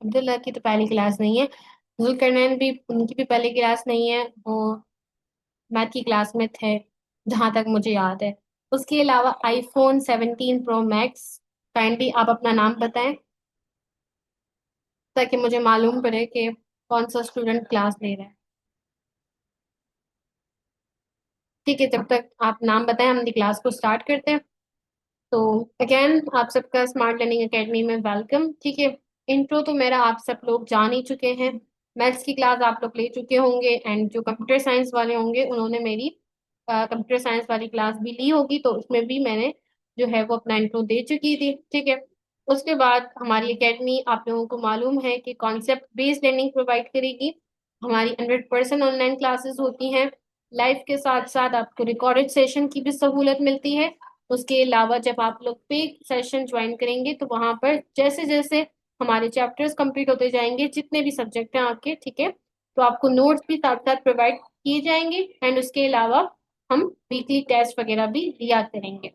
अब्दुल्ला की तो पहली क्लास नहीं है, जुल्करनैन भी, उनकी भी पहली क्लास नहीं है, वो मैथ की क्लास में थे जहां तक मुझे याद है। उसके अलावा आईफोन 17 प्रो मैक्स। काइंडली आप अपना नाम बताएं ताकि मुझे मालूम पड़े कि कौन सा स्टूडेंट क्लास ले रहा है। ठीक है, जब तक आप नाम बताएं हम क्लास को स्टार्ट करते हैं। तो अगेन आप सबका स्मार्ट लर्निंग एकेडमी में वेलकम। ठीक है, इंट्रो तो मेरा आप सब लोग जान ही चुके हैं। मैथ्स की क्लास आप लोग ले चुके होंगे, एंड जो कंप्यूटर साइंस वाले होंगे उन्होंने मेरी कंप्यूटर साइंस वाली क्लास भी ली होगी, तो उसमें भी मैंने जो है वो अपना इंट्रो दे चुकी थी। ठीक है, उसके बाद हमारी एकेडमी आप लोगों को मालूम है कि कॉन्सेप्ट बेस्ड लर्निंग प्रोवाइड करेगी। हमारी 100% ऑनलाइन क्लासेस होती हैं। लाइव के साथ साथ आपको रिकॉर्डेड सेशन की भी सहूलत मिलती है। उसके अलावा जब आप लोग पे सेशन ज्वाइन करेंगे तो वहां पर जैसे जैसे हमारे चैप्टर्स कंप्लीट होते जाएंगे, जितने भी सब्जेक्ट हैं आपके, ठीक है, तो आपको नोट्स भी साथ साथ प्रोवाइड किए जाएंगे। एंड उसके अलावा हम वीकली टेस्ट वगैरह भी दिया करेंगे।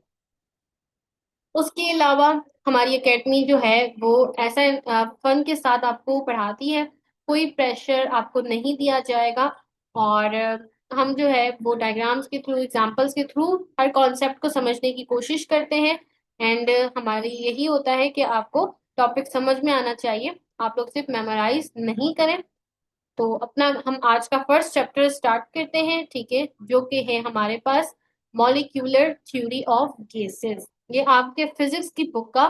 उसके अलावा हमारी एकेडमी जो है वो ऐसा फन के साथ आपको पढ़ाती है। कोई प्रेशर आपको नहीं दिया जाएगा। और हम जो है वो डायग्राम्स के थ्रू, एग्जांपल्स के थ्रू हर कॉन्सेप्ट को समझने की कोशिश करते हैं। एंड हमारी यही होता है कि आपको टॉपिक समझ में आना चाहिए, आप लोग सिर्फ मेमोराइज नहीं करें। तो अपना हम आज का फर्स्ट चैप्टर स्टार्ट करते हैं, ठीक है, जो कि है हमारे पास मॉलिक्यूलर थ्योरी ऑफ गैसेस। ये आपके फिजिक्स की बुक का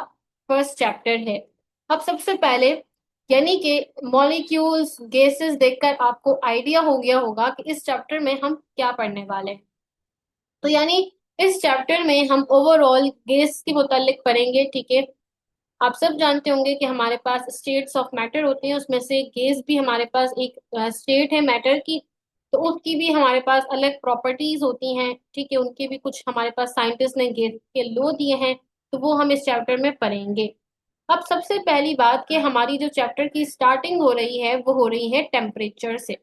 फर्स्ट चैप्टर है। अब सबसे पहले यानी कि मॉलिक्यूल्स गैसेस देखकर आपको आइडिया हो गया होगा कि इस चैप्टर में हम क्या पढ़ने वाले हैं। तो यानी इस चैप्टर में हम ओवरऑल गैस के मुतालिक पढ़ेंगे। ठीक है, आप सब जानते होंगे कि हमारे पास स्टेट्स ऑफ मैटर होते हैं, उसमें से गैस भी हमारे पास एक स्टेट है मैटर की। तो उसकी भी हमारे पास अलग प्रॉपर्टीज होती हैं। ठीक है, उनके भी कुछ हमारे पास साइंटिस्ट ने गैस के लॉ दिए हैं, तो वो हम इस चैप्टर में पढ़ेंगे। अब सबसे पहली बात कि हमारी जो चैप्टर की स्टार्टिंग हो रही है वो हो रही है टेम्परेचर से।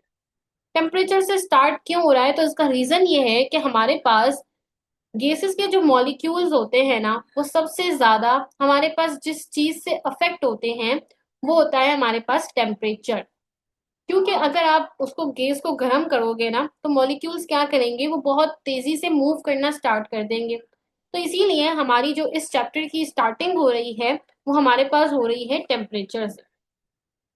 टेम्परेचर से स्टार्ट क्यों हो रहा है, तो इसका रीजन ये है कि हमारे पास गैसेस के जो मॉलिक्यूल्स होते हैं ना, वो सबसे ज्यादा हमारे पास जिस चीज से अफेक्ट होते हैं वो होता है हमारे पास टेम्परेचर। क्योंकि अगर आप उसको गैस को गर्म करोगे ना तो मॉलिक्यूल्स क्या करेंगे, वो बहुत तेजी से मूव करना स्टार्ट कर देंगे। तो इसीलिए हमारी जो इस चैप्टर की स्टार्टिंग हो रही है वो हमारे पास हो रही है टेम्परेचर से।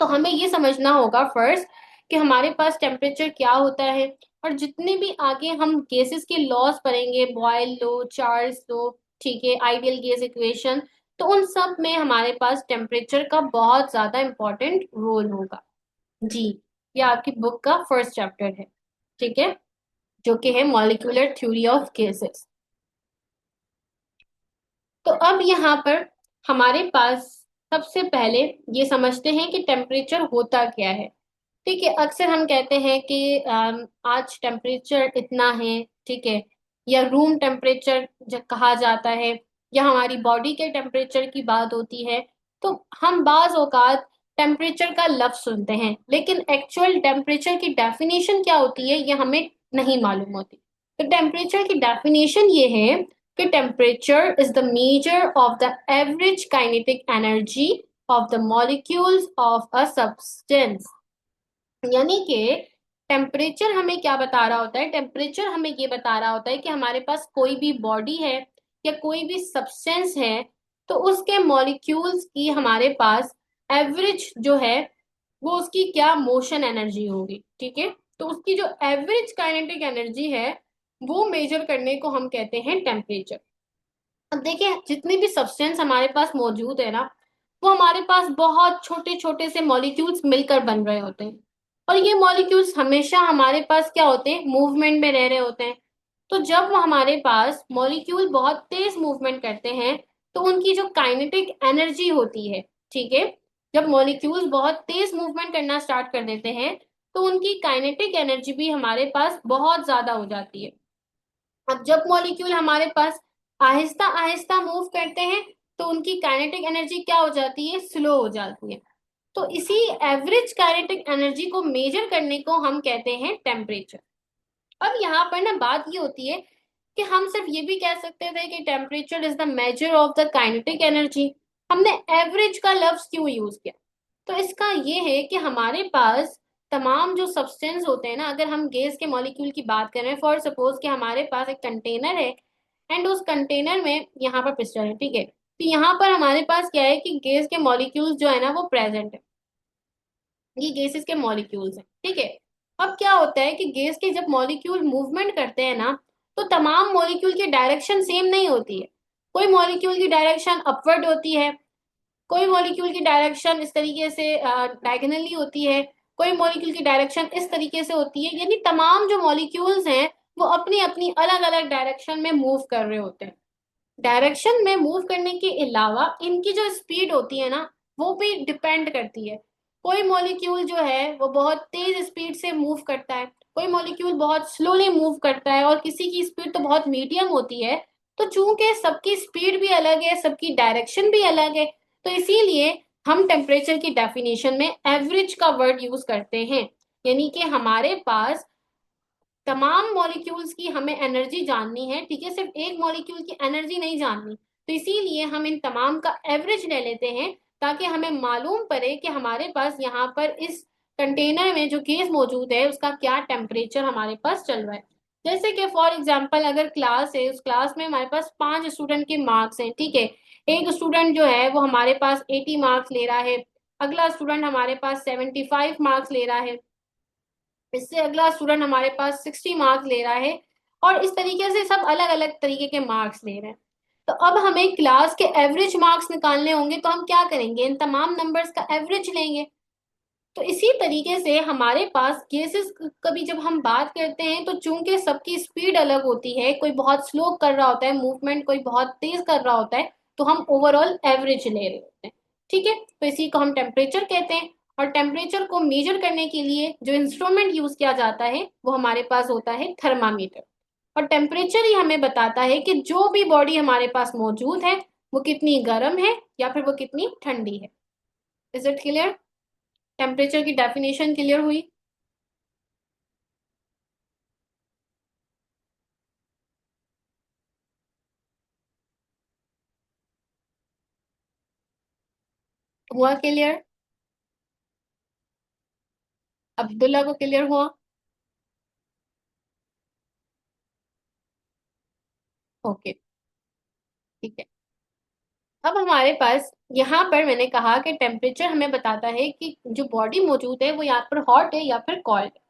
तो हमें ये समझना होगा फर्स्ट कि हमारे पास टेम्परेचर क्या होता है। और जितने भी आगे हम गैसेस के लॉज पढ़ेंगे, बॉयल लो, चार्ल्स लो, ठीक है, आइडियल गैस इक्वेशन, तो उन सब में हमारे पास टेम्परेचर का बहुत ज्यादा इंपॉर्टेंट रोल होगा। जी, ये आपकी बुक का फर्स्ट चैप्टर है, ठीक है, जो कि है मॉलिक्यूलर थ्योरी ऑफ गैसेस। तो अब यहाँ पर हमारे पास सबसे पहले ये समझते हैं कि टेम्परेचर होता क्या है। ठीक है, अक्सर हम कहते हैं कि आज टेम्परेचर इतना है, ठीक है, या रूम टेम्परेचर जब कहा जाता है, या हमारी बॉडी के टेम्परेचर की बात होती है। तो हम बाज औकात टेम्परेचर का लफ्ज सुनते हैं, लेकिन एक्चुअल टेम्परेचर की डेफिनेशन क्या होती है ये हमें नहीं मालूम होती। तो टेम्परेचर की डेफिनेशन ये है कि temperature is the measure of the average kinetic energy of the molecules of a substance. यानी कि टेम्परेचर हमें क्या बता रहा होता है, टेम्परेचर हमें ये बता रहा होता है कि हमारे पास कोई भी बॉडी है या कोई भी सब्सटेंस है, तो उसके मॉलिक्यूल्स की हमारे पास एवरेज जो है वो उसकी क्या मोशन एनर्जी होगी। ठीक है, तो उसकी जो एवरेज काइनेटिक एनर्जी है वो मेजर करने को हम कहते हैं टेम्परेचर। अब देखिए, जितने भी सब्सटेंस हमारे पास मौजूद है ना, वो हमारे पास बहुत छोटे छोटे से मॉलिक्यूल्स मिलकर बन रहे होते हैं। और ये मॉलिक्यूल्स हमेशा हमारे पास क्या होते हैं, मूवमेंट में रह रहे होते हैं। तो जब हमारे पास मॉलिक्यूल बहुत तेज मूवमेंट करते हैं तो उनकी जो काइनेटिक एनर्जी होती है, ठीक है, जब मॉलिक्यूल्स बहुत तेज मूवमेंट करना स्टार्ट कर देते हैं तो उनकी काइनेटिक एनर्जी भी हमारे पास बहुत ज्यादा हो जाती है। अब जब मॉलिक्यूल हमारे पास आहिस्ता आहिस्ता मूव करते हैं तो उनकी काइनेटिक एनर्जी क्या हो जाती है, स्लो हो जाती है। तो इसी एवरेज काइनेटिक एनर्जी को मेजर करने को हम कहते हैं टेम्परेचर। अब यहाँ पर ना बात ये होती है कि हम सिर्फ ये भी कह सकते थे कि temperature is the measure of the kinetic energy. हमने एवरेज का लफ्ज क्यों यूज किया, तो इसका ये है कि हमारे पास तमाम जो सब्सटेंस होते हैं ना, अगर हम गैस के मॉलिक्यूल की बात करें, फॉर सपोज कि हमारे पास एक कंटेनर है एंड उस कंटेनर में यहाँ पर पिस्टन है, ठीक है, तो यहाँ पर हमारे पास क्या है कि गैस के मॉलिक्यूल्स जो है ना वो प्रेजेंट है। ये गैसेस के मॉलिक्यूल्स हैं, ठीक है। अब क्या होता है कि गैस के जब मॉलिक्यूल मूवमेंट करते हैं ना, तो तमाम मॉलिक्यूल की डायरेक्शन सेम नहीं होती है। कोई मॉलिक्यूल की डायरेक्शन अपवर्ड होती है, कोई मॉलिक्यूल की डायरेक्शन इस तरीके से डायगोनली होती है, कोई मॉलिक्यूल की डायरेक्शन इस तरीके से होती है, यानी तमाम जो मॉलिक्यूल्स हैं वो अपनी अपनी अलग अलग डायरेक्शन में मूव कर रहे होते हैं। डायरेक्शन में मूव करने के अलावा इनकी जो स्पीड होती है ना, वो भी डिपेंड करती है। कोई मॉलिक्यूल जो है वो बहुत तेज स्पीड से मूव करता है, कोई मॉलिक्यूल बहुत स्लोली मूव करता है, और किसी की स्पीड तो बहुत मीडियम होती है। तो चूंकि सबकी स्पीड भी अलग है, सबकी डायरेक्शन भी अलग है, तो इसीलिए हम टेम्परेचर की डेफिनेशन में एवरेज का वर्ड यूज करते हैं। यानी कि हमारे पास तमाम मॉलिक्यूल्स की हमें एनर्जी जाननी है, ठीक है, सिर्फ एक मॉलिक्यूल की एनर्जी नहीं जाननी। तो इसीलिए हम इन तमाम का एवरेज ले लेते हैं, ताकि हमें मालूम पड़े कि हमारे पास यहाँ पर इस कंटेनर में जो गैस मौजूद है उसका क्या टेम्परेचर हमारे पास चल रहा है। जैसे कि फॉर एग्जांपल अगर क्लास है, उस क्लास में हमारे पास 5 स्टूडेंट के मार्क्स हैं, ठीक है। एक स्टूडेंट जो है वो हमारे पास 80 मार्क्स ले रहा है, अगला स्टूडेंट हमारे पास 75 मार्क्स ले रहा है, इससे अगला स्टूडेंट हमारे पास 60 मार्क्स ले रहा है, और इस तरीके से सब अलग अलग तरीके के मार्क्स ले रहे हैं। तो अब हमें क्लास के एवरेज मार्क्स निकालने होंगे, तो हम क्या करेंगे, इन तमाम नंबर्स का एवरेज लेंगे। तो इसी तरीके से हमारे पास केसेस कभी जब हम बात करते हैं, तो चूंकि सबकी स्पीड अलग होती है, कोई बहुत स्लो कर रहा होता है मूवमेंट, कोई बहुत तेज कर रहा होता है, तो हम ओवरऑल एवरेज ले रहे होते हैं, ठीक है। तो इसी को हम टेम्परेचर कहते हैं। और टेम्परेचर को मेजर करने के लिए जो इंस्ट्रूमेंट यूज किया जाता है वो हमारे पास होता है थर्मामीटर। और टेम्परेचर ही हमें बताता है कि जो भी बॉडी हमारे पास मौजूद है वो कितनी गर्म है या फिर वो कितनी ठंडी है। Is it clear? टेम्परेचर की डेफिनेशन क्लियर हुई? हुआ क्लियर? अब्दुल्ला को क्लियर हुआ? ओके, ठीक है। अब हमारे पास यहाँ पर मैंने कहा कि टेम्परेचर हमें बताता है कि जो बॉडी मौजूद है वो यहाँ पर हॉट है या फिर कोल्ड है।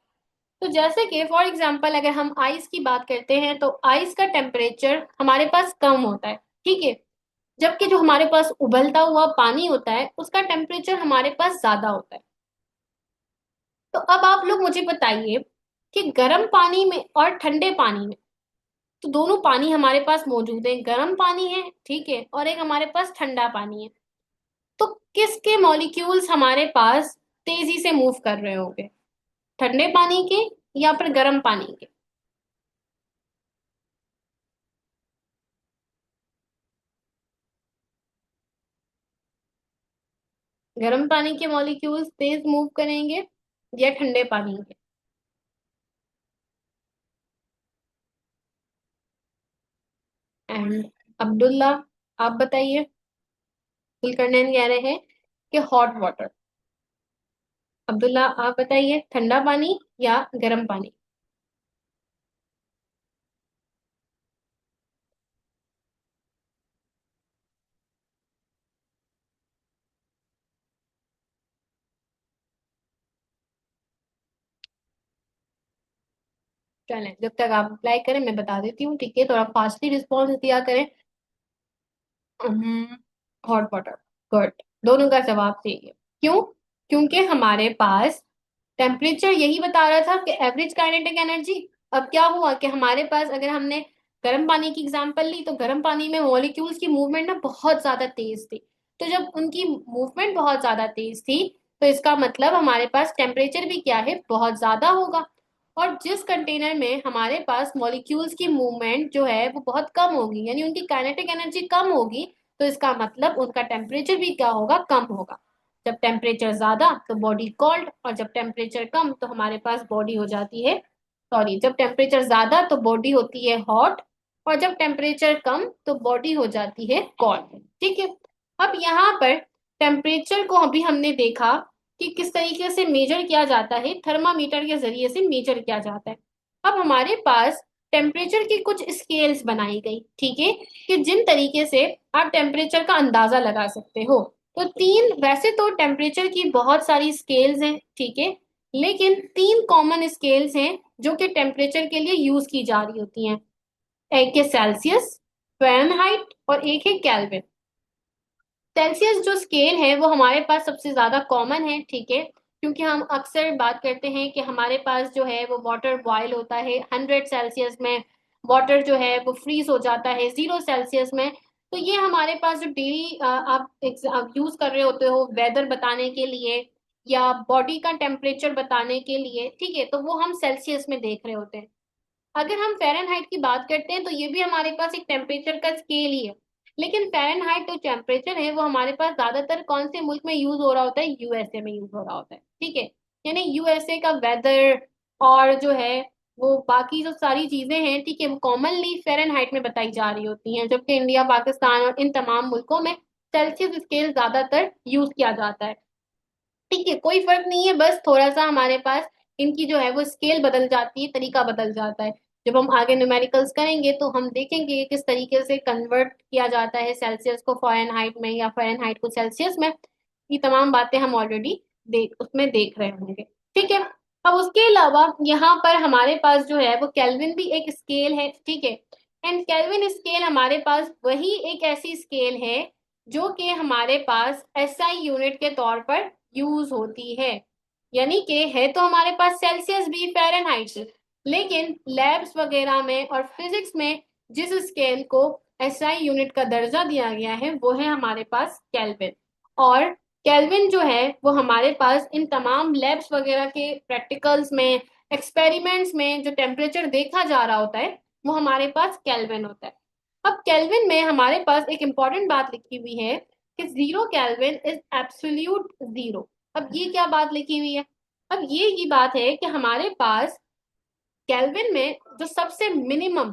तो जैसे कि फॉर एग्जांपल अगर हम आइस की बात करते हैं, तो आइस का टेम्परेचर हमारे पास कम होता है, ठीक है, जबकि जो हमारे पास उबलता हुआ पानी होता है उसका टेम्परेचर हमारे पास ज्यादा होता है। तो अब आप लोग मुझे बताइए कि गर्म पानी में और ठंडे पानी में, तो दोनों पानी हमारे पास मौजूद है, गर्म पानी है, ठीक है, और एक हमारे पास ठंडा पानी है। तो किसके मॉलिक्यूल्स हमारे पास तेजी से मूव कर रहे होंगे, ठंडे पानी के या फिर गर्म पानी के? गर्म पानी के मॉलिक्यूल्स तेज मूव करेंगे या ठंडे पानी के? एंड अब्दुल्ला, आप बताइए। कुलकर्णन कह रहे हैं कि हॉट वाटर। अब्दुल्ला आप बताइए, ठंडा पानी या गर्म पानी? चलें, जब तक आप अप्लाई करें मैं बता देती हूँ, ठीक है, थोड़ा फास्टली रिस्पॉन्स दिया करें। Hot water, good. दोनों का जवाब सही है। क्यों? क्योंकि हमारे पास टेम्परेचर यही बता रहा था कि एवरेज काइनेटिक एनर्जी। अब क्या हुआ कि हमारे पास अगर हमने गर्म पानी की एग्जांपल ली, तो गर्म पानी में मॉलिक्यूल्स की मूवमेंट ना बहुत ज्यादा तेज थी। तो जब उनकी मूवमेंट बहुत ज्यादा तेज थी, तो इसका मतलब हमारे पास टेम्परेचर भी क्या है, बहुत ज्यादा होगा। और जिस कंटेनर में हमारे पास मॉलिक्यूल्स की मूवमेंट जो है वो बहुत कम होगी, यानी उनकी काइनेटिक एनर्जी कम होगी, तो इसका मतलब उनका टेम्परेचर भी क्या होगा, कम होगा। जब टेम्परेचर ज्यादा तो बॉडी कोल्ड, और जब टेम्परेचर कम तो हमारे पास बॉडी हो जाती है, सॉरी, जब टेम्परेचर ज्यादा तो बॉडी होती है हॉट, और जब टेम्परेचर कम तो बॉडी हो जाती है कोल्ड, ठीक है। अब यहाँ पर टेम्परेचर को अभी हमने देखा कि किस तरीके से मेजर किया जाता है, थर्मामीटर के जरिए से मेजर किया जाता है। अब हमारे पास टेम्परेचर की कुछ स्केल्स बनाई गई, ठीक है, कि जिन तरीके से आप टेम्परेचर का अंदाजा लगा सकते हो। तो तीन, वैसे तो टेम्परेचर की बहुत सारी स्केल्स हैं, ठीक है, लेकिन तीन कॉमन स्केल्स हैं जो कि टेम्परेचर के लिए यूज की जा रही होती हैं। एक है सेल्सियस, फ़ारेनहाइट और एक है केल्विन। सेल्सियस जो स्केल है वो हमारे पास सबसे ज्यादा कॉमन है, ठीक है, क्योंकि हम अक्सर बात करते हैं कि हमारे पास जो है वो वाटर बॉयल होता है 100 सेल्सियस में, वाटर जो है वो फ्रीज हो जाता है 0 सेल्सियस में। तो ये हमारे पास जो डेली आप यूज कर रहे होते हो वेदर बताने के लिए या बॉडी का टेम्परेचर बताने के लिए, ठीक है, तो वो हम सेल्सियस में देख रहे होते हैं। अगर हम फ़ारेनहाइट की बात करते हैं तो ये भी हमारे पास एक टेम्परेचर का स्केल ही है। लेकिन फ़ारेनहाइट जो टेम्परेचर है वो हमारे पास ज्यादातर कौन से मुल्क में यूज हो रहा होता है, यूएसए में यूज हो रहा होता है, ठीक है। यानी यूएसए का वेदर और जो है वो बाकी जो सारी चीजें हैं, ठीक है, वो कॉमनली फ़ारेनहाइट में बताई जा रही होती हैं, जबकि इंडिया, पाकिस्तान और इन तमाम मुल्कों में सेल्सियस स्केल ज्यादातर यूज किया जाता है। ठीक है, कोई फर्क नहीं है, बस थोड़ा सा हमारे पास इनकी जो है वो स्केल बदल जाती है, तरीका बदल जाता है। जब हम आगे न्यूमेरिकल्स करेंगे तो हम देखेंगे कि किस तरीके से कन्वर्ट किया जाता है सेल्सियस को फ़ारेनहाइट में या फ़ारेनहाइट को सेल्सियस में। ये तमाम बातें हम ऑलरेडी उसमें देख रहे होंगे, ठीक है। अब उसके अलावा यहाँ पर हमारे पास जो है वो केल्विन भी एक स्केल है, ठीक है। एंड केल्विन स्केल हमारे पास वही एक ऐसी स्केल है जो कि हमारे पास एसआई यूनिट के तौर पर यूज होती है। यानी कि है तो हमारे पास सेल्सियस भी, फ़ारेनहाइट से, लेकिन लैब्स वगैरह में और फिजिक्स में जिस स्केल को एसआई यूनिट का दर्जा दिया गया है वो है हमारे पास केल्विन। और केल्विन जो है वो हमारे पास इन तमाम लैब्स वगैरह के प्रैक्टिकल्स में, एक्सपेरिमेंट्स में जो टेम्परेचर देखा जा रहा होता है वो हमारे पास केल्विन होता है। अब केल्विन में हमारे पास एक इंपॉर्टेंट बात लिखी हुई है कि 0 केल्विन इज एब्सोल्यूट जीरो। अब ये क्या बात लिखी हुई है? अब ये बात है कि हमारे पास केल्विन में जो सबसे मिनिमम,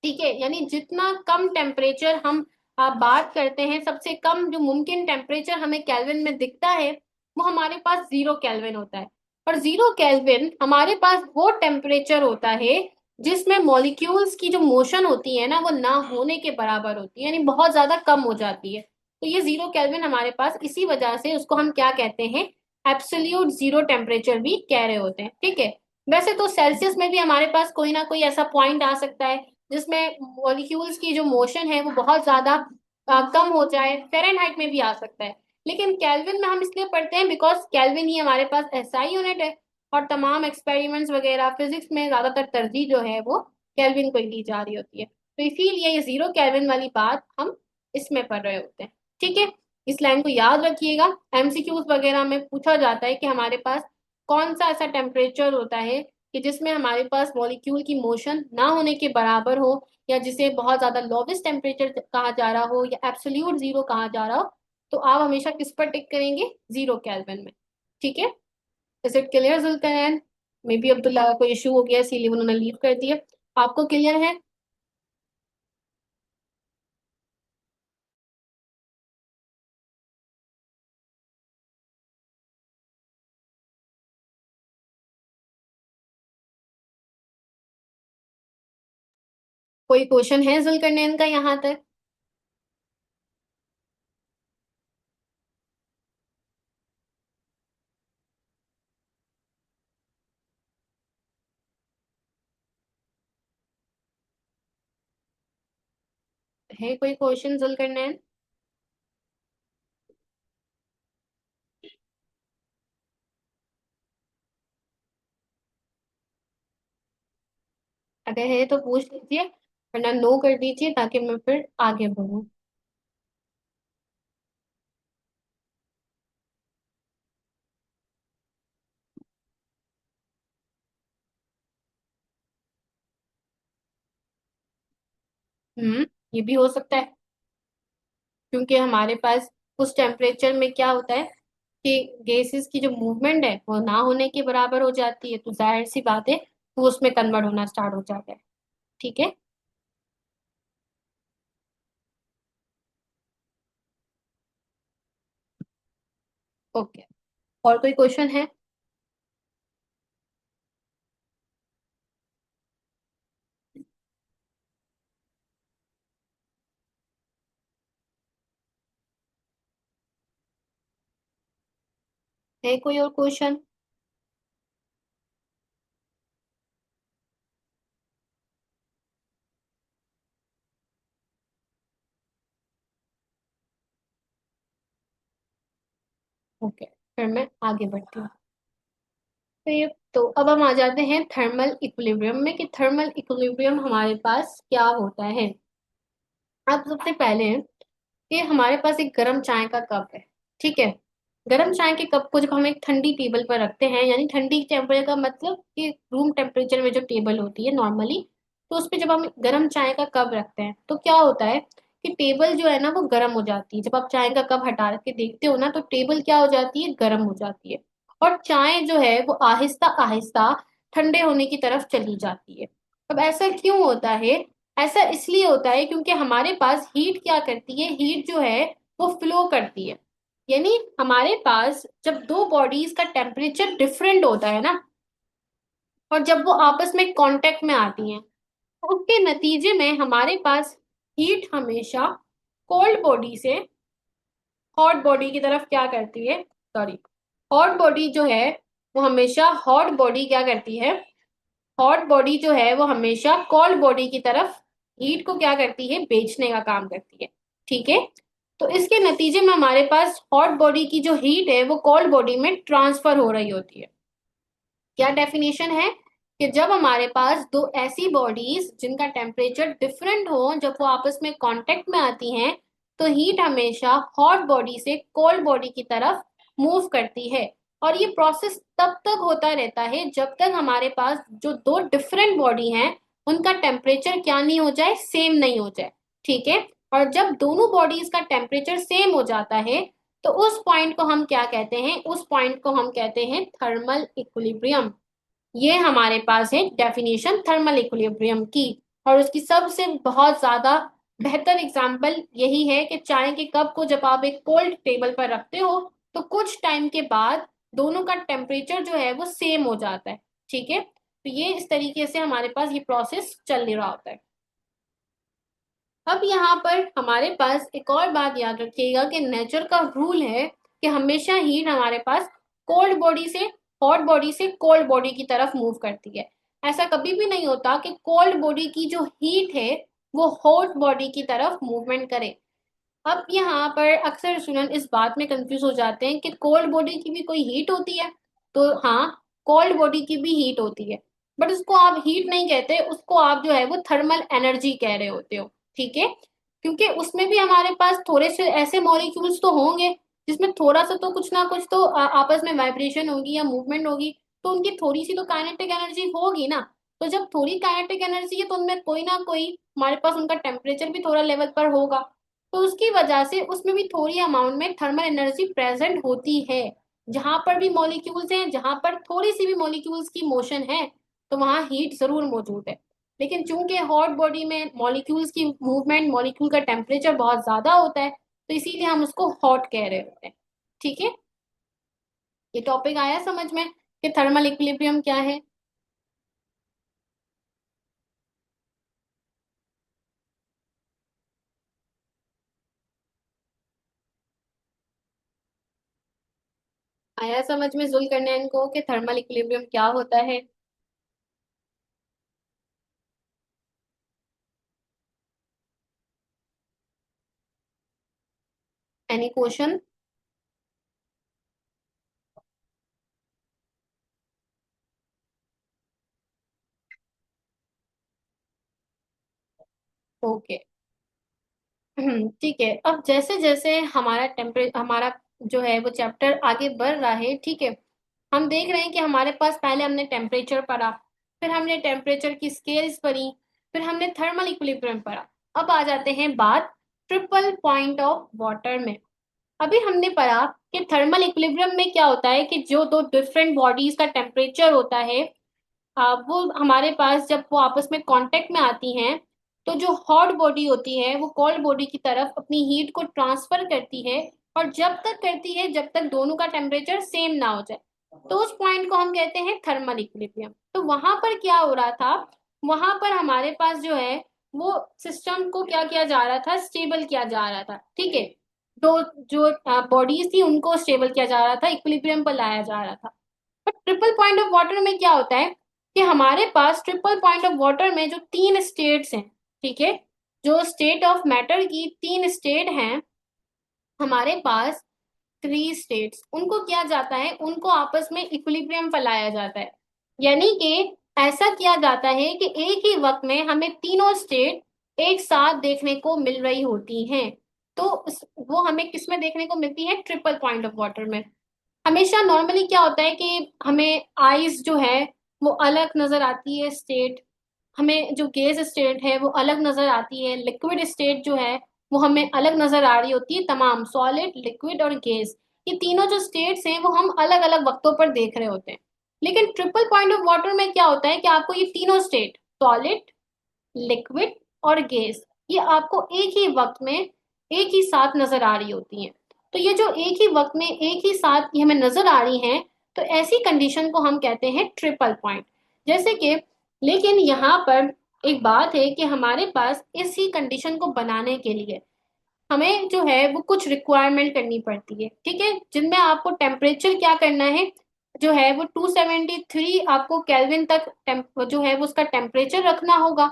ठीक है, यानी जितना कम टेम्परेचर हम बात करते हैं, सबसे कम जो मुमकिन टेम्परेचर हमें केल्विन में दिखता है वो हमारे पास 0 केल्विन होता है। और 0 केल्विन हमारे पास वो टेम्परेचर होता है जिसमें मॉलिक्यूल्स की जो मोशन होती है ना वो ना होने के बराबर होती है, यानी बहुत ज्यादा कम हो जाती है। तो ये 0 केल्विन हमारे पास इसी वजह से उसको हम क्या कहते हैं, एब्सोल्यूट जीरो टेम्परेचर भी कह रहे होते हैं, ठीक है। वैसे तो सेल्सियस में भी हमारे पास कोई ना कोई ऐसा पॉइंट आ सकता है जिसमें मॉलिक्यूल्स की जो मोशन है वो बहुत ज्यादा कम हो जाए, फ़ारेनहाइट में भी आ सकता है। लेकिन केल्विन में हम इसलिए पढ़ते हैं बिकॉज केल्विन ही हमारे पास एसआई यूनिट है और तमाम एक्सपेरिमेंट्स वगैरह फिजिक्स में ज्यादातर तरजीह जो है वो केल्विन को ही दी जा रही होती है। तो इसीलिए ये 0 केल्विन वाली बात हम इसमें पढ़ रहे होते हैं, ठीक है। इस लाइन को याद रखिएगा, एमसीक्यूज वगैरह में पूछा जाता है कि हमारे पास कौन सा ऐसा टेम्परेचर होता है कि जिसमें हमारे पास मॉलिक्यूल की मोशन ना होने के बराबर हो, या जिसे बहुत ज्यादा लोवेस्ट टेम्परेचर कहा जा रहा हो या एब्सोल्यूट जीरो कहा जा रहा हो। तो आप हमेशा किस पर टिक करेंगे, 0 केल्विन में, ठीक है। Is it clear Zulqarnain? Maybe Abdullah का कोई इशू हो गया इसीलिए उन्होंने लीव कर दिया। आपको क्लियर है? कोई क्वेश्चन है जुल्करनैन का यहाँ तक? है कोई क्वेश्चन जुल्करनैन? अगर है तो पूछ लीजिए, वरना नो कर दीजिए ताकि मैं फिर आगे बढ़ूँ। ये भी हो सकता है, क्योंकि हमारे पास उस टेम्परेचर में क्या होता है कि गैसेस की जो मूवमेंट है वो ना होने के बराबर हो जाती है, तो जाहिर सी बात है वो उसमें कन्वर्ट होना स्टार्ट हो जाता है, ठीक है। ओके। और कोई क्वेश्चन है कोई और क्वेश्चन? ओके, फिर मैं आगे बढ़ती हूँ। तो अब हम आ जाते हैं थर्मल इक्विलिब्रियम में, कि थर्मल इक्विलिब्रियम हमारे पास क्या होता है। अब सबसे पहले कि हमारे पास एक गर्म चाय का कप है, ठीक है। गर्म चाय के कप को जब हम एक ठंडी टेबल पर रखते हैं, यानी ठंडी टेम्परेचर का मतलब कि रूम टेम्परेचर में जो टेबल होती है नॉर्मली, तो उस पे जब हम गर्म चाय का कप रखते हैं तो क्या होता है कि टेबल जो है ना वो गर्म हो जाती है। जब आप चाय का कप हटा के देखते हो ना तो टेबल क्या हो जाती है, गर्म हो जाती है। और चाय जो है वो आहिस्ता आहिस्ता ठंडे होने की तरफ चली जाती है। अब ऐसा क्यों होता है? ऐसा इसलिए होता है क्योंकि हमारे पास हीट क्या करती है, हीट जो है वो फ्लो करती है। यानी हमारे पास जब दो बॉडीज का टेम्परेचर डिफरेंट होता है ना, और जब वो आपस में कांटेक्ट में आती हैं, तो उसके नतीजे में हमारे पास हीट हमेशा कोल्ड बॉडी से हॉट बॉडी की तरफ क्या करती है, सॉरी, हॉट बॉडी जो है वो हमेशा हॉट बॉडी क्या करती है, हॉट बॉडी जो है वो हमेशा कोल्ड बॉडी की तरफ हीट को क्या करती है, बेचने का काम करती है। ठीक है। तो इसके नतीजे में हमारे पास हॉट बॉडी की जो हीट है वो कोल्ड बॉडी में ट्रांसफर हो रही होती है। क्या डेफिनेशन है कि जब हमारे पास दो ऐसी बॉडीज जिनका टेम्परेचर डिफरेंट हो, जब वो आपस में कांटेक्ट में आती हैं, तो हीट हमेशा हॉट बॉडी से कोल्ड बॉडी की तरफ मूव करती है। और ये प्रोसेस तब तक होता रहता है जब तक हमारे पास जो दो डिफरेंट बॉडी हैं उनका टेम्परेचर क्या नहीं हो जाए, सेम नहीं हो जाए। ठीक है। और जब दोनों बॉडीज का टेम्परेचर सेम हो जाता है तो उस पॉइंट को हम क्या कहते हैं, उस पॉइंट को हम कहते हैं थर्मल इक्विलिब्रियम। ये हमारे पास है डेफिनेशन थर्मल इक्विलिब्रियम की। और उसकी सबसे बहुत ज्यादा बेहतर एग्जांपल यही है कि चाय के कप को जब आप एक कोल्ड टेबल पर रखते हो तो कुछ टाइम के बाद दोनों का टेम्परेचर जो है वो सेम हो जाता है। ठीक है। तो ये इस तरीके से हमारे पास ये प्रोसेस चल रहा होता है। अब यहाँ पर हमारे पास एक और बात याद रखिएगा कि नेचर का रूल है कि हमेशा हीट हमारे पास कोल्ड बॉडी से हॉट बॉडी से कोल्ड बॉडी की तरफ मूव करती है। ऐसा कभी भी नहीं होता कि कोल्ड बॉडी की जो हीट है वो हॉट बॉडी की तरफ मूवमेंट करे। अब यहाँ पर अक्सर स्टूडेंट इस बात में कंफ्यूज हो जाते हैं कि कोल्ड बॉडी की भी कोई हीट होती है। तो हाँ, कोल्ड बॉडी की भी हीट होती है, बट उसको आप हीट नहीं कहते, उसको आप जो है वो थर्मल एनर्जी कह रहे होते हो। ठीक है। क्योंकि उसमें भी हमारे पास थोड़े से ऐसे मॉलिक्यूल्स तो होंगे जिसमें थोड़ा सा तो कुछ ना कुछ तो आपस में वाइब्रेशन होगी या मूवमेंट होगी, तो उनकी थोड़ी सी तो काइनेटिक एनर्जी होगी ना। तो जब थोड़ी काइनेटिक एनर्जी है तो उनमें कोई ना कोई हमारे पास उनका टेम्परेचर भी थोड़ा लेवल पर होगा। तो उसकी वजह से उसमें भी थोड़ी अमाउंट में थर्मल एनर्जी प्रेजेंट होती है। जहां पर भी मॉलिक्यूल्स हैं, जहां पर थोड़ी सी भी मॉलिक्यूल्स की मोशन है, तो वहां हीट जरूर मौजूद है। लेकिन चूंकि हॉट बॉडी में मॉलिक्यूल्स की मूवमेंट, मॉलिक्यूल का टेम्परेचर बहुत ज्यादा होता है, तो इसीलिए हम उसको हॉट कह रहे होते हैं। ठीक है। ये टॉपिक आया समझ में कि थर्मल इक्विलिब्रियम क्या है? आया समझ में जुल्करनैन को कि थर्मल इक्विलिब्रियम क्या होता है? Any question? ओके। ठीक है। अब जैसे जैसे हमारा जो है वो चैप्टर आगे बढ़ रहा है, ठीक है, हम देख रहे हैं कि हमारे पास पहले हमने टेम्परेचर पढ़ा, फिर हमने टेम्परेचर की स्केल्स पढ़ी, फिर हमने थर्मल इक्विलिब्रियम पढ़ा। अब आ जाते हैं बात ट्रिपल पॉइंट ऑफ वाटर में। अभी हमने पढ़ा कि थर्मल इक्विलिब्रियम में क्या होता है कि जो दो डिफरेंट बॉडीज का टेम्परेचर होता है, वो हमारे पास जब वो आपस में कांटेक्ट में आती हैं, तो जो हॉट बॉडी होती है वो कोल्ड बॉडी की तरफ अपनी हीट को ट्रांसफर करती है। और जब तक करती है जब तक दोनों का टेम्परेचर सेम ना हो जाए, तो उस पॉइंट को हम कहते हैं थर्मल इक्विलिब्रियम। तो वहां पर क्या हो रहा था, वहां पर हमारे पास जो है वो सिस्टम को क्या किया जा रहा था, स्टेबल किया जा रहा था, ठीक है। दो जो बॉडीज थी उनको स्टेबल किया जा रहा था, इक्विलिब्रियम पर लाया जा रहा था। But triple point of water में क्या होता है कि हमारे पास ट्रिपल पॉइंट ऑफ वाटर में जो तीन स्टेट्स हैं, ठीक है, जो स्टेट ऑफ मैटर की तीन स्टेट हैं हमारे पास, थ्री स्टेट्स, उनको किया जाता है, उनको आपस में इक्विलिब्रियम पर लाया जाता है। यानी कि ऐसा किया जाता है कि एक ही वक्त में हमें तीनों स्टेट एक साथ देखने को मिल रही होती हैं। तो वो हमें किस में देखने को मिलती है, ट्रिपल पॉइंट ऑफ वाटर में। हमेशा नॉर्मली क्या होता है कि हमें आइस जो है वो अलग नजर आती है स्टेट, हमें जो गैस स्टेट है वो अलग नजर आती है, लिक्विड स्टेट जो है वो हमें अलग नजर आ रही होती है, तमाम सॉलिड लिक्विड और गैस, ये तीनों जो स्टेट्स हैं वो हम अलग अलग वक्तों पर देख रहे होते हैं। लेकिन ट्रिपल पॉइंट ऑफ वाटर में क्या होता है कि आपको ये तीनों स्टेट, सॉलिड लिक्विड और गैस, ये आपको एक ही वक्त में एक ही साथ नजर आ रही होती हैं। तो ये जो एक ही वक्त में एक ही साथ ये हमें नजर आ रही हैं, तो ऐसी कंडीशन को हम कहते हैं ट्रिपल पॉइंट। जैसे कि, लेकिन यहाँ पर एक बात है कि हमारे पास इसी कंडीशन को बनाने के लिए हमें जो है वो कुछ रिक्वायरमेंट करनी पड़ती है, ठीक है, जिनमें आपको टेम्परेचर क्या करना है, जो है वो 273 आपको केल्विन तक जो है वो उसका टेम्परेचर रखना होगा।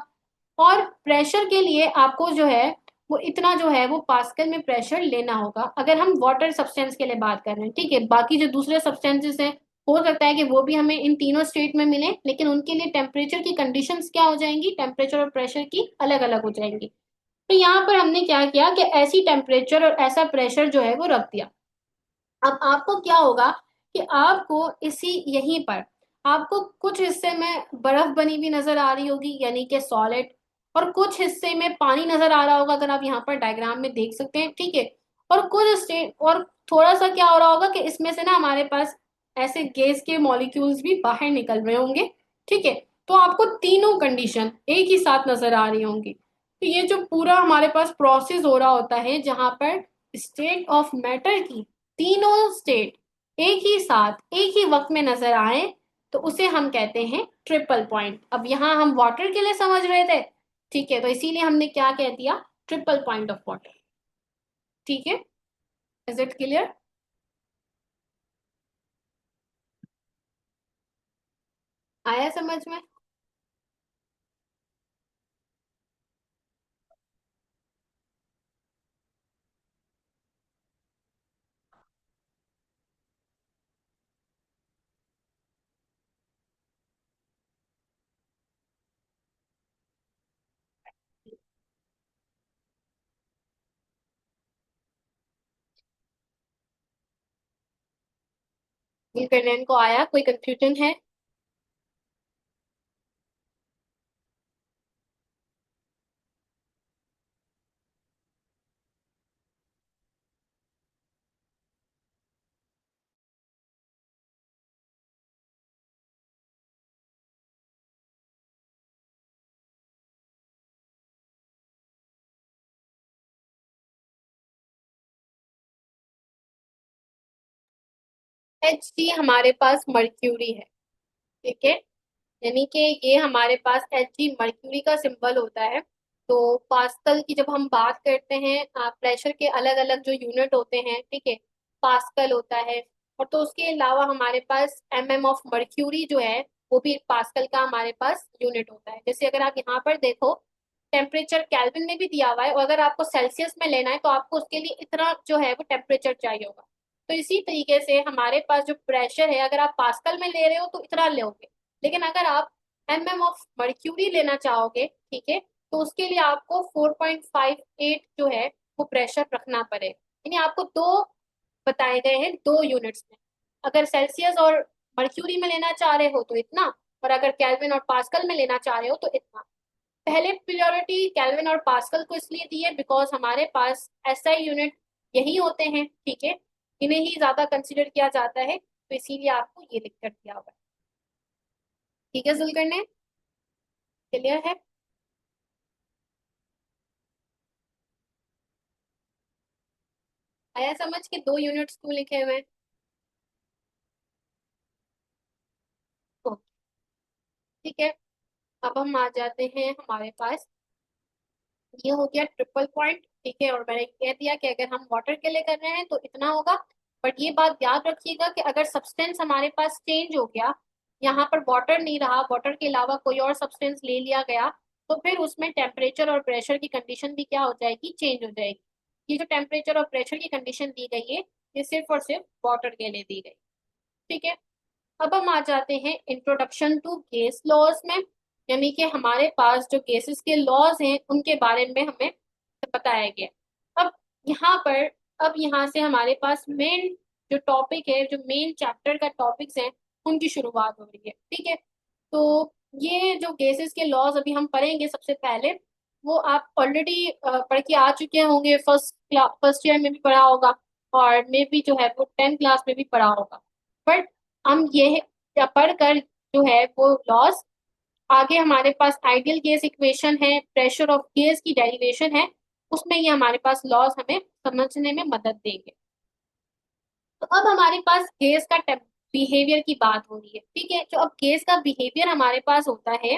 और प्रेशर के लिए आपको जो है वो इतना जो है वो पास्कल में प्रेशर लेना होगा, अगर हम वाटर सब्सटेंस के लिए बात कर रहे हैं, ठीक है। बाकी जो दूसरे सब्सटेंसेस हैं हो सकता है कि वो भी हमें इन तीनों स्टेट में मिले, लेकिन उनके लिए टेम्परेचर की कंडीशंस क्या हो जाएंगी, टेम्परेचर और प्रेशर की अलग अलग हो जाएंगी। तो यहाँ पर हमने क्या किया कि ऐसी टेम्परेचर और ऐसा प्रेशर जो है वो रख दिया। अब आपको क्या होगा कि आपको इसी यहीं पर आपको कुछ हिस्से में बर्फ बनी हुई नजर आ रही होगी, यानी कि सॉलिड, और कुछ हिस्से में पानी नजर आ रहा होगा, अगर आप यहाँ पर डायग्राम में देख सकते हैं, ठीक है। और कुछ स्टेट और थोड़ा सा क्या हो रहा होगा कि इसमें से ना हमारे पास ऐसे गैस के मॉलिक्यूल्स भी बाहर निकल रहे होंगे, ठीक है। तो आपको तीनों कंडीशन एक ही साथ नजर आ रही होंगी। तो ये जो पूरा हमारे पास प्रोसेस हो रहा होता है जहां पर स्टेट ऑफ मैटर की तीनों स्टेट एक ही साथ एक ही वक्त में नजर आए, तो उसे हम कहते हैं ट्रिपल पॉइंट। अब यहाँ हम वाटर के लिए समझ रहे थे, ठीक है, तो इसीलिए हमने क्या कह दिया, ट्रिपल पॉइंट ऑफ वाटर। ठीक है, इज इट क्लियर? आया समझ में? ये करने को आया, कोई कंफ्यूजन है? एच डी हमारे पास मर्क्यूरी है, ठीक है, यानी कि ये हमारे पास एच जी मर्क्यूरी का सिंबल होता है। तो पास्कल की जब हम बात करते हैं, प्रेशर के अलग अलग जो यूनिट होते हैं, ठीक है, पास्कल होता है। और तो उसके अलावा हमारे पास एम ऑफ मर्क्यूरी जो है वो भी पास्कल का हमारे पास यूनिट होता है। जैसे अगर आप यहाँ पर देखो, टेम्परेचर केल्विन में भी दिया हुआ है, और अगर आपको सेल्सियस में लेना है तो आपको उसके लिए इतना जो है वो टेम्परेचर चाहिए होगा। तो इसी तरीके से हमारे पास जो प्रेशर है, अगर आप पास्कल में ले रहे हो तो इतना लोगे, लेकिन अगर आप ऑफ मर्क्यूरी लेना चाहोगे, ठीक है, तो उसके लिए आपको 4.58 जो है वो प्रेशर रखना पड़ेगा। यानी आपको दो बताए गए हैं, दो यूनिट्स में। अगर सेल्सियस और मर्क्यूरी में लेना चाह रहे हो तो इतना, और अगर केल्विन और पास्कल में लेना चाह रहे हो तो इतना। पहले प्रियोरिटी केल्विन और पास्कल को इसलिए दी है बिकॉज हमारे पास एसआई यूनिट यही होते हैं, ठीक है, इन्हें ही ज्यादा कंसिडर किया जाता है, तो इसीलिए आपको ये लिख कर दिया हुआ है। ठीक है जुलकरनैन, क्लियर है? आया समझ के 2 यूनिट्स क्यों लिखे हुए हैं? तो ठीक है, अब हम आ जाते हैं हमारे पास, ये हो गया ट्रिपल पॉइंट। ठीक है, और मैंने कह दिया कि अगर हम वाटर के लिए कर रहे हैं तो इतना होगा। बट ये बात याद रखिएगा कि अगर सब्सटेंस हमारे पास चेंज हो गया, यहाँ पर वाटर नहीं रहा, वाटर के अलावा कोई और सब्सटेंस ले लिया गया, तो फिर उसमें टेम्परेचर और प्रेशर की कंडीशन भी क्या हो जाएगी, चेंज हो जाएगी। ये जो टेम्परेचर और प्रेशर की कंडीशन दी गई है, ये सिर्फ और सिर्फ वाटर के लिए दी गई। ठीक है, अब हम आ जाते हैं इंट्रोडक्शन टू गैस लॉज में, यानी कि हमारे पास जो गैसेस के लॉज हैं उनके बारे में हमें बताया गया। अब यहाँ पर, अब यहाँ से हमारे पास मेन जो टॉपिक है, जो मेन चैप्टर का टॉपिक्स हैं, उनकी शुरुआत हो रही है। ठीक है, तो ये जो गैसेस के लॉज अभी हम पढ़ेंगे सबसे पहले, वो आप ऑलरेडी पढ़ के आ चुके होंगे, फर्स्ट ईयर में भी पढ़ा होगा, और मे भी जो है वो 10th क्लास में भी पढ़ा होगा। बट हम ये पढ़कर जो है वो लॉस, आगे हमारे पास आइडियल गैस इक्वेशन है, प्रेशर ऑफ गैस की डेरिवेशन है, उसमें ये हमारे पास लॉस हमें समझने में मदद देंगे। तो अब हमारे पास गैस का बिहेवियर की बात हो रही है। ठीक है, जो अब गैस का बिहेवियर हमारे पास होता है,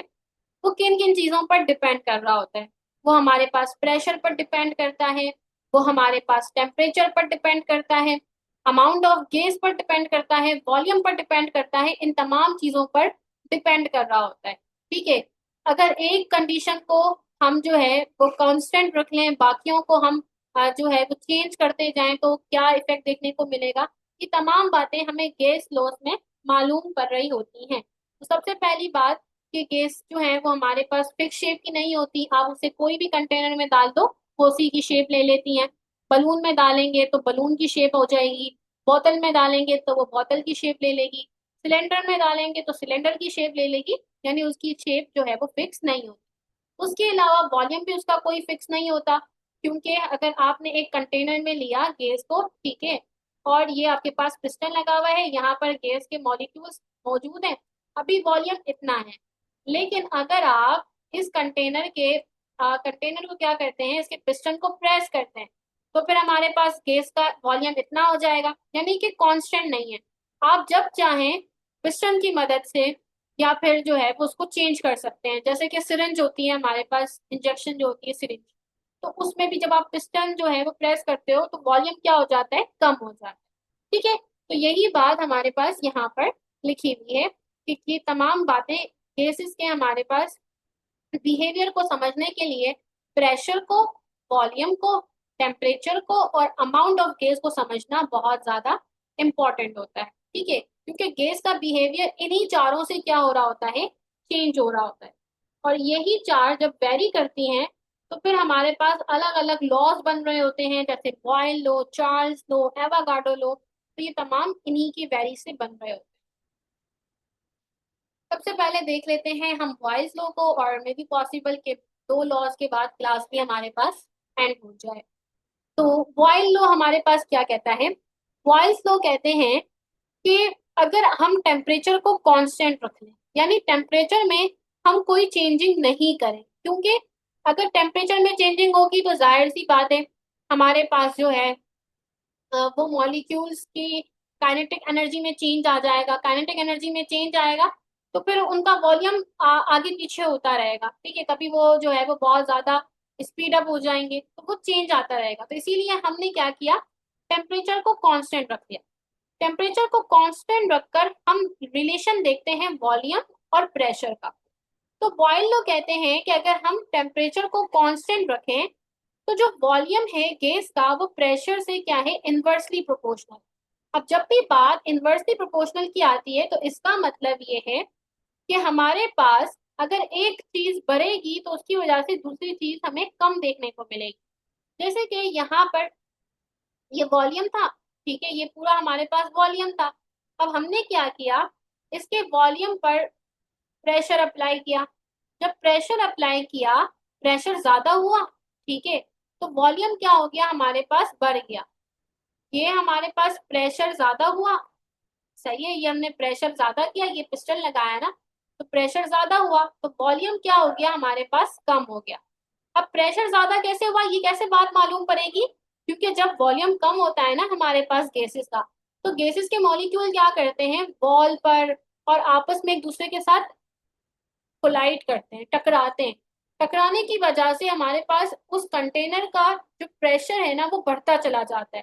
वो किन किन चीजों पर डिपेंड कर रहा होता है। वो हमारे पास प्रेशर पर डिपेंड करता है, वो हमारे पास टेम्परेचर पर डिपेंड करता है, अमाउंट ऑफ गैस पर डिपेंड करता है, वॉल्यूम पर डिपेंड करता है, इन तमाम चीजों पर डिपेंड कर रहा होता है। ठीक है, अगर एक कंडीशन को हम जो है वो कांस्टेंट रख लें, बाकियों को हम जो है वो चेंज करते जाएं, तो क्या इफेक्ट देखने को मिलेगा, ये तमाम बातें हमें गैस लॉज में मालूम कर रही होती हैं। तो सबसे पहली बात कि गैस जो है वो हमारे पास फिक्स शेप की नहीं होती, आप उसे कोई भी कंटेनर में डाल दो, वो उसी की शेप ले लेती हैं। बलून में डालेंगे तो बलून की शेप हो जाएगी, बोतल में डालेंगे तो वो बोतल की शेप ले लेगी, सिलेंडर में डालेंगे तो सिलेंडर की शेप ले लेगी, यानी उसकी शेप जो है वो फिक्स नहीं होती। उसके अलावा वॉल्यूम भी उसका कोई फिक्स नहीं होता, क्योंकि अगर आपने एक कंटेनर में लिया गैस को, ठीक है, और ये आपके पास पिस्टन लगा हुआ है, यहाँ पर गैस के मॉलिक्यूल्स मौजूद हैं, अभी वॉल्यूम इतना है। लेकिन अगर आप इस कंटेनर को क्या करते हैं, इसके पिस्टन को प्रेस करते हैं, तो फिर हमारे पास गैस का वॉल्यूम इतना हो जाएगा, यानी कि कांस्टेंट नहीं है। आप जब चाहें पिस्टन की मदद से या फिर जो है वो उसको चेंज कर सकते हैं। जैसे कि सिरिंज होती है हमारे पास, इंजेक्शन जो होती है सिरिंज, तो उसमें भी जब आप पिस्टन जो है वो प्रेस करते हो तो वॉल्यूम क्या हो जाता है, कम हो जाता है। ठीक है, तो यही बात हमारे पास यहाँ पर लिखी हुई है कि ये तमाम बातें केसेस के हमारे पास बिहेवियर को समझने के लिए प्रेशर को, वॉल्यूम को, टेम्परेचर को और अमाउंट ऑफ गैस को समझना बहुत ज्यादा इंपॉर्टेंट होता है। ठीक है, क्योंकि गैस का बिहेवियर इन्हीं चारों से क्या हो रहा होता है, चेंज हो रहा होता है। और यही चार जब वेरी करती हैं, तो फिर हमारे पास अलग अलग लॉज बन रहे होते हैं, जैसे बॉयल लो, चार्ल्स लो, एवागाडो लो, तो ये तमाम इन्हीं की वेरी से बन रहे होते हैं। सबसे पहले देख लेते हैं हम बॉयज लॉ को, और मे बी पॉसिबल के 2 लॉज के बाद क्लास भी हमारे पास एंड हो जाए। तो बॉयल लॉ हमारे पास क्या कहता है, बॉयल्स लॉ कहते हैं कि अगर हम टेम्परेचर को कांस्टेंट रख लें, यानी टेम्परेचर में हम कोई चेंजिंग नहीं करें, क्योंकि अगर टेम्परेचर में चेंजिंग होगी तो जाहिर सी बात है हमारे पास जो है वो मॉलिक्यूल्स की काइनेटिक एनर्जी में चेंज आ जाएगा, काइनेटिक एनर्जी में चेंज आएगा, तो फिर उनका वॉल्यूम आगे पीछे होता रहेगा। ठीक है, कभी वो जो है वो बहुत ज्यादा स्पीड अप हो जाएंगे, तो वो चेंज आता रहेगा। तो इसीलिए हमने क्या किया, टेम्परेचर को कांस्टेंट रख दिया। टेम्परेचर को कांस्टेंट रखकर हम रिलेशन देखते हैं वॉल्यूम और प्रेशर का। तो बॉयल लोग कहते हैं कि अगर हम टेम्परेचर को कांस्टेंट रखें, तो जो वॉल्यूम है गैस का वो प्रेशर से क्या है, इनवर्सली प्रोपोर्शनल। अब जब भी बात इनवर्सली प्रोपोर्शनल की आती है, तो इसका मतलब ये है कि हमारे पास अगर एक चीज बढ़ेगी तो उसकी वजह से दूसरी चीज हमें कम देखने को मिलेगी। जैसे कि यहाँ पर ये वॉल्यूम था, ठीक है, ये पूरा हमारे पास वॉल्यूम था। अब हमने क्या किया, इसके वॉल्यूम पर प्रेशर अप्लाई किया। जब प्रेशर अप्लाई किया, प्रेशर ज्यादा हुआ, ठीक है, तो वॉल्यूम क्या हो गया, हमारे पास बढ़ गया। ये हमारे पास प्रेशर ज्यादा हुआ, सही है, ये हमने प्रेशर ज्यादा किया, ये पिस्टन लगाया ना, तो प्रेशर ज्यादा हुआ तो वॉल्यूम क्या हो गया, हमारे पास कम हो गया। अब प्रेशर ज्यादा कैसे हुआ, ये कैसे बात मालूम पड़ेगी, क्योंकि जब वॉल्यूम कम होता है ना हमारे पास गैसेस का, तो गैसेस के मॉलिक्यूल क्या करते हैं, वॉल पर और आपस में एक दूसरे के साथ कोलाइड करते हैं, टकराते हैं। टकराने की वजह से हमारे पास उस कंटेनर का जो प्रेशर है ना वो बढ़ता चला जाता है।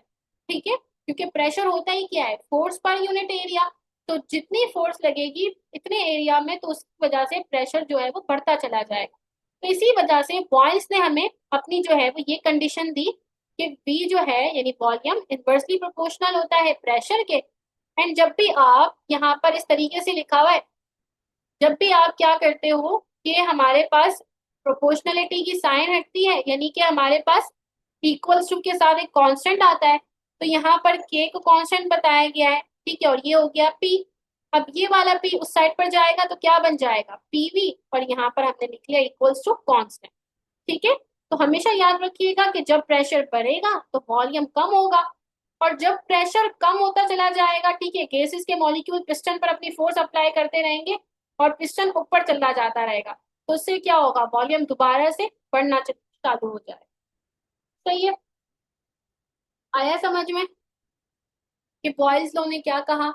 ठीक है, क्योंकि प्रेशर होता ही क्या है, फोर्स पर यूनिट एरिया। तो जितनी फोर्स लगेगी इतने एरिया में, तो उसकी वजह से प्रेशर जो है वो बढ़ता चला जाएगा। तो इसी वजह से बॉयल्स ने हमें अपनी जो है वो ये कंडीशन दी कि V जो है यानी वॉल्यूम इन्वर्सली प्रोपोर्शनल होता है प्रेशर के। एंड जब भी आप यहाँ पर इस तरीके से लिखा हुआ है, जब भी आप क्या करते हो कि हमारे पास प्रोपोर्शनलिटी की साइन हटती है, यानी कि हमारे पास इक्वल्स टू के साथ एक कांस्टेंट आता है, तो यहाँ पर के को कांस्टेंट बताया गया है। ठीक है, और ये हो गया पी। अब ये वाला पी उस साइड पर जाएगा तो क्या बन जाएगा, पीवी, और यहाँ पर हमने लिख लिया इक्वल्स टू कांस्टेंट। ठीक है, तो हमेशा याद रखिएगा कि जब प्रेशर बढ़ेगा तो वॉल्यूम कम होगा, और जब प्रेशर कम होता चला जाएगा, ठीक है, गैसेस के मॉलिक्यूल पिस्टन पर अपनी फोर्स अप्लाई करते रहेंगे और पिस्टन ऊपर चलता जाता रहेगा, तो उससे क्या होगा, वॉल्यूम दोबारा से बढ़ना चालू हो जाएगा। सही है, आया समझ में कि बॉयल्स लॉ ने क्या कहा।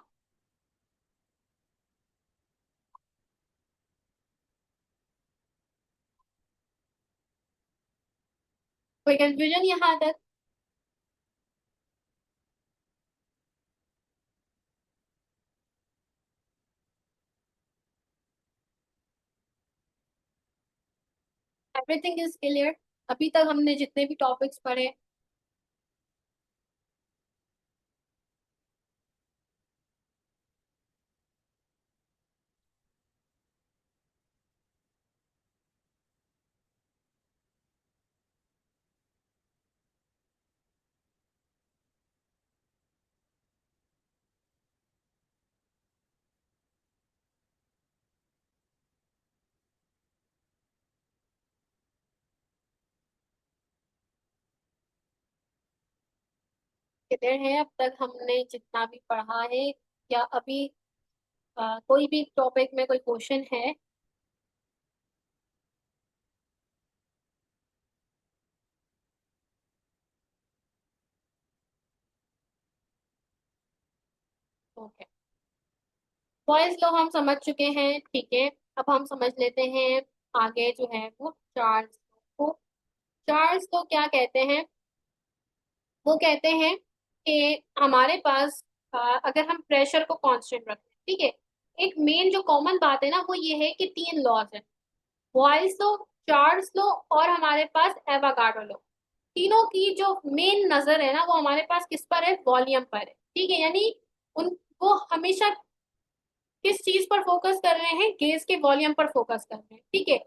कोई कंफ्यूजन यहाँ तक। एवरीथिंग इज क्लियर, अभी तक हमने जितने भी टॉपिक्स पढ़े। क्लियर है अब तक हमने जितना भी पढ़ा है, या अभी कोई भी टॉपिक में कोई क्वेश्चन है। ओके, बॉयज लो हम समझ चुके हैं, ठीक है। अब हम समझ लेते हैं आगे जो है वो चार्ल्स को। चार्ल्स तो क्या कहते हैं, वो कहते हैं कि हमारे पास अगर हम प्रेशर को कांस्टेंट रखें, ठीक है, एक मेन जो कॉमन बात है ना वो ये है कि तीन लॉज है, बॉयल्स लो, चार्ल्स लो और हमारे पास एवागाड्रो लो। तीनों की जो मेन नजर है ना वो हमारे पास किस पर है, वॉल्यूम पर है। ठीक है, यानी उन वो हमेशा किस चीज पर फोकस कर रहे हैं, गैस के वॉल्यूम पर फोकस कर रहे हैं। ठीक है,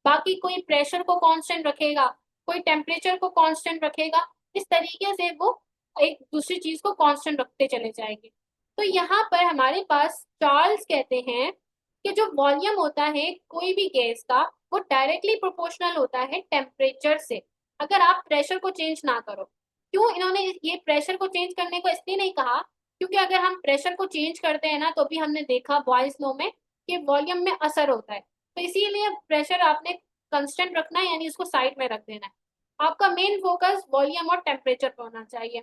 बाकी कोई प्रेशर को कांस्टेंट रखेगा, कोई टेम्परेचर को कांस्टेंट रखेगा, इस तरीके से वो एक दूसरी चीज को कांस्टेंट रखते चले जाएंगे। तो यहाँ पर हमारे पास चार्ल्स कहते हैं कि जो वॉल्यूम होता है कोई भी गैस का, वो डायरेक्टली प्रोपोर्शनल होता है टेम्परेचर से, अगर आप प्रेशर को चेंज ना करो। क्यों इन्होंने ये प्रेशर को चेंज करने को इसलिए नहीं कहा, क्योंकि अगर हम प्रेशर को चेंज करते हैं ना तो भी हमने देखा बॉयल्स लॉ में कि वॉल्यूम में असर होता है, तो इसीलिए प्रेशर आपने कांस्टेंट रखना है, यानी उसको साइड में रख देना है। आपका मेन फोकस वॉल्यूम और टेम्परेचर पर होना चाहिए।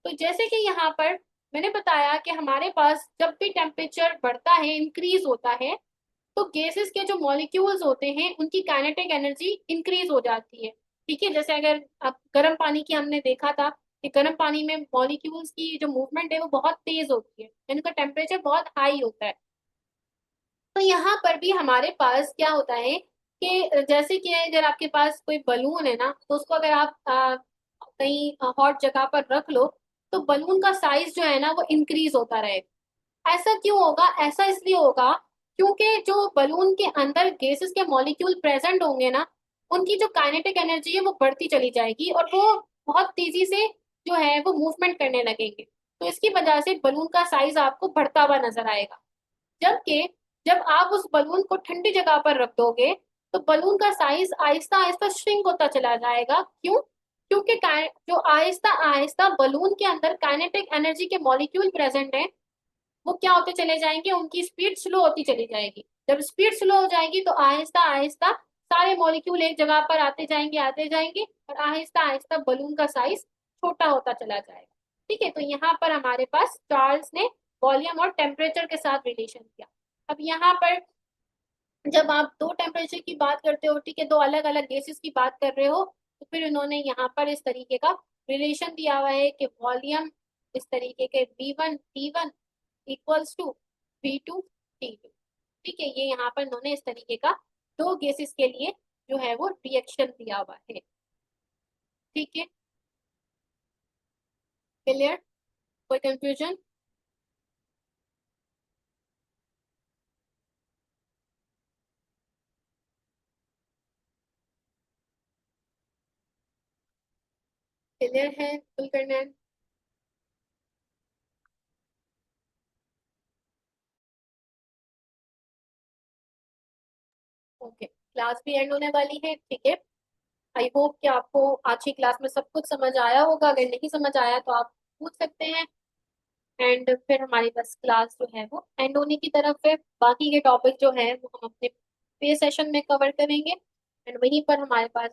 तो जैसे कि यहाँ पर मैंने बताया कि हमारे पास जब भी टेम्परेचर बढ़ता है, इंक्रीज होता है, तो गैसेस के जो मॉलिक्यूल्स होते हैं उनकी काइनेटिक एनर्जी इंक्रीज हो जाती है। ठीक है, जैसे अगर अब गर्म पानी की हमने देखा था कि गर्म पानी में मॉलिक्यूल्स की जो मूवमेंट है वो बहुत तेज होती है, इनका टेम्परेचर बहुत हाई होता है। तो यहाँ पर भी हमारे पास क्या होता है कि जैसे कि अगर आपके पास कोई बलून है ना, तो उसको अगर आप कहीं हॉट जगह पर रख लो, तो बलून का साइज जो है ना वो इंक्रीज होता रहेगा। ऐसा क्यों होगा, ऐसा इसलिए होगा क्योंकि जो बलून के अंदर गैसेस के मॉलिक्यूल प्रेजेंट होंगे ना, उनकी जो काइनेटिक एनर्जी है वो बढ़ती चली जाएगी और वो बहुत तेजी से जो है वो मूवमेंट करने लगेंगे। तो इसकी वजह से बलून का साइज आपको बढ़ता हुआ नजर आएगा। जबकि जब आप उस बलून को ठंडी जगह पर रख दोगे, तो बलून का साइज आहिस्ता आहिस्ता श्रिंक होता चला जाएगा। क्यों, क्योंकि जो आहिस्ता आहिस्ता बलून के अंदर काइनेटिक एनर्जी के मॉलिक्यूल प्रेजेंट है, वो क्या होते चले जाएंगे, उनकी स्पीड स्लो होती चली जाएगी। जब स्पीड स्लो हो जाएगी तो आहिस्ता आहिस्ता सारे मॉलिक्यूल एक जगह पर आते जाएंगे और आहिस्ता आहिस्ता बलून का साइज छोटा होता चला जाएगा। ठीक है, तो यहाँ पर हमारे पास चार्ल्स ने वॉल्यूम और टेम्परेचर के साथ रिलेशन किया। अब यहाँ पर जब आप दो टेम्परेचर की बात करते हो, ठीक है, दो अलग अलग गैसेस की बात कर रहे हो, तो फिर उन्होंने यहाँ पर इस तरीके का रिलेशन दिया हुआ है कि वॉल्यूम इस तरीके के V1 T1 equals to V2 T2। ठीक है, ये यहाँ पर इन्होंने इस तरीके का दो गैसेस के लिए जो है वो रिएक्शन दिया हुआ है। ठीक है, क्लियर, कोई कंफ्यूजन? क्लियर है, फुल करना है? ओके, क्लास भी एंड होने वाली है। ठीक है, आई होप कि आपको आज की क्लास में सब कुछ समझ आया होगा। अगर नहीं समझ आया तो आप पूछ सकते हैं। एंड फिर हमारी बस क्लास जो है वो एंड होने की तरफ है। बाकी के टॉपिक जो है वो हम अपने पे सेशन में कवर करेंगे। एंड वहीं पर हमारे पास